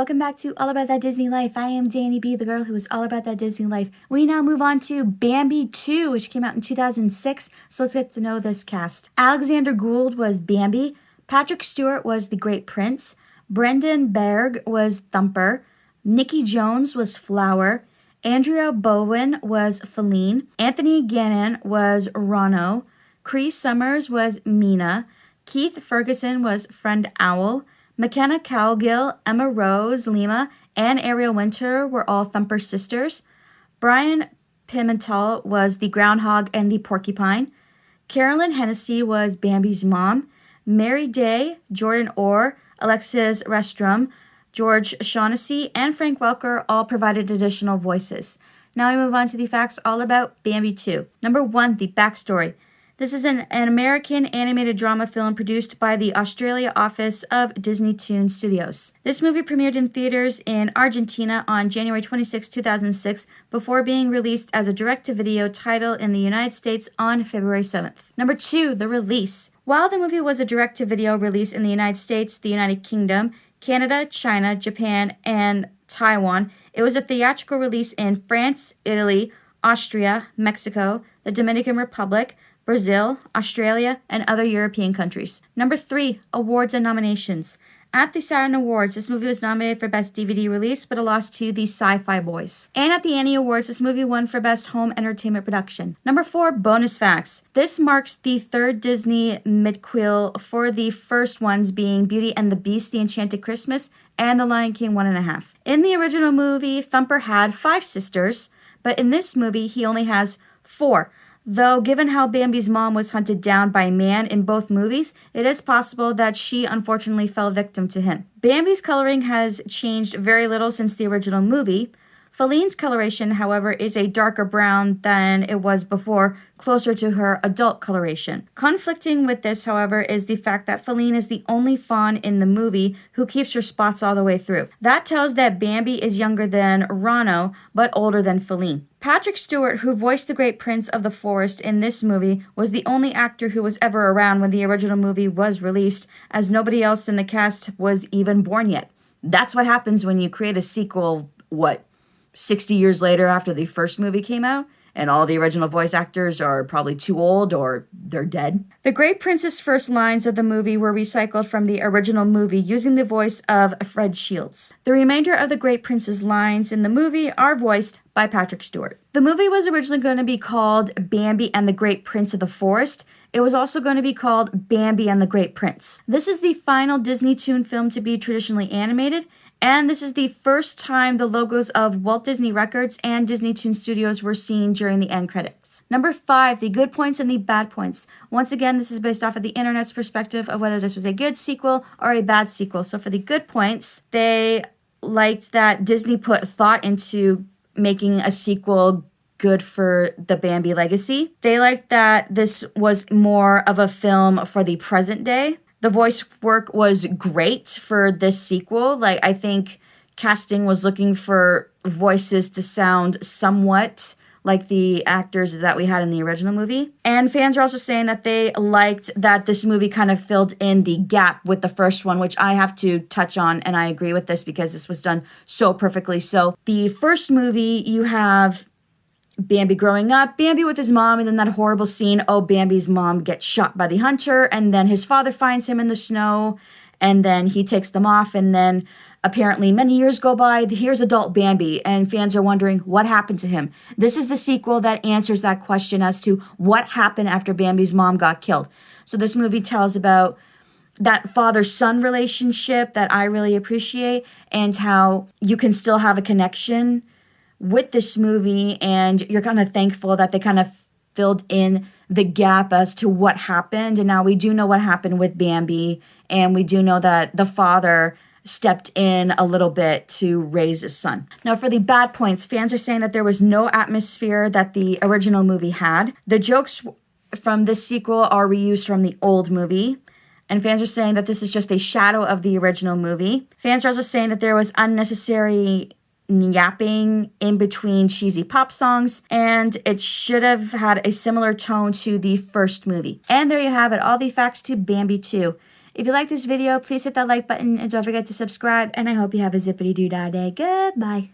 welcome back to All About That Disney Life. I am Danny B, the girl who is all about that Disney life. We now move on to Bambi 2, which came out in 2006, so let's get to know this cast. Alexander Gould was Bambi, Patrick Stewart was the Great Prince, Brendan Berg was Thumper, Nikki Jones was Flower, Andrea Bowen was Feline, Anthony Gannon was Ronno, Cree Summers was Mina, Keith Ferguson was Friend Owl, McKenna Cowgill, Emma Rose, Lima, and Ariel Winter were all Thumper's sisters. Brian Pimentel was the groundhog and the porcupine. Carolyn Hennessy was Bambi's mom. Mary Day, Jordan Orr, Alexis Restrom, George Shaughnessy, and Frank Welker all provided additional voices. Now we move on to the facts all about Bambi 2. Number 1, the backstory. This is an American animated drama film produced by the Australia office of DisneyToon Studios. This movie premiered in theaters in Argentina on January 26, 2006, before being released as a direct-to-video title in the United States on February 7th. Number 2, the release. While the movie was a direct-to-video release in the United States, the United Kingdom, Canada, China, Japan, and Taiwan, it was a theatrical release in France, Italy, Austria, Mexico, the Dominican Republic, Brazil, Australia, and other European countries. Number 3, awards and nominations. At the Saturn Awards, this movie was nominated for Best DVD Release, but it lost to the Sci-Fi Boys. And at the Annie Awards, this movie won for Best Home Entertainment Production. Number 4, bonus facts. This marks the third Disney midquel, for the first ones being Beauty and the Beast, The Enchanted Christmas, and The Lion King 1.5. In the original movie, Thumper had 5 sisters, but in this movie, he only has 4. Though, given how Bambi's mom was hunted down by man in both movies, it is possible that she unfortunately fell victim to him. Bambi's coloring has changed very little since the original movie. Feline's coloration, however, is a darker brown than it was before, closer to her adult coloration. Conflicting with this, however, is the fact that Feline is the only fawn in the movie who keeps her spots all the way through. That tells that Bambi is younger than Ronno, but older than Feline. Patrick Stewart, who voiced the Great Prince of the Forest in this movie, was the only actor who was ever around when the original movie was released, as nobody else in the cast was even born yet. That's what happens when you create a sequel, 60 years later after the first movie came out, and all the original voice actors are probably too old or they're dead. The Great Prince's first lines of the movie were recycled from the original movie using the voice of Fred Shields. The remainder of the Great Prince's lines in the movie are voiced by Patrick Stewart. The movie was originally going to be called Bambi and the Great Prince of the Forest. It was also going to be called Bambi and the Great Prince. This is the final DisneyToon film to be traditionally animated, and this is the first time the logos of Walt Disney Records and DisneyToon Studios were seen during the end credits. Number 5, the good points and the bad points. Once again, this is based off of the internet's perspective of whether this was a good sequel or a bad sequel. So for the good points, they liked that Disney put thought into making a sequel good for the Bambi legacy. They liked that this was more of a film for the present day. The voice work was great for this sequel. I think casting was looking for voices to sound somewhat like the actors that we had in the original movie. And fans are also saying that they liked that this movie kind of filled in the gap with the first one, which I have to touch on, and I agree with this because this was done so perfectly. So the first movie, you have Bambi growing up, Bambi with his mom, and then that horrible scene, Bambi's mom gets shot by the hunter, and then his father finds him in the snow, and then he takes them off, and then apparently many years go by, here's adult Bambi, and fans are wondering what happened to him. This is the sequel that answers that question as to what happened after Bambi's mom got killed. So this movie tells about that father-son relationship that I really appreciate, and how you can still have a connection with this movie, and you're kind of thankful that they kind of filled in the gap as to what happened. And now we do know what happened with Bambi, and we do know that the father stepped in a little bit to raise his son. Now for the bad points, fans are saying that there was no atmosphere that the original movie had. The jokes from this sequel are reused from the old movie, and fans are saying that this is just a shadow of the original movie. Fans are also saying that there was unnecessary yapping in between cheesy pop songs, and it should have had a similar tone to the first movie. And there you have it, all the facts to Bambi 2. If you like this video, please hit that like button and don't forget to subscribe. And I hope you have a zippity-doo-dah day. Goodbye.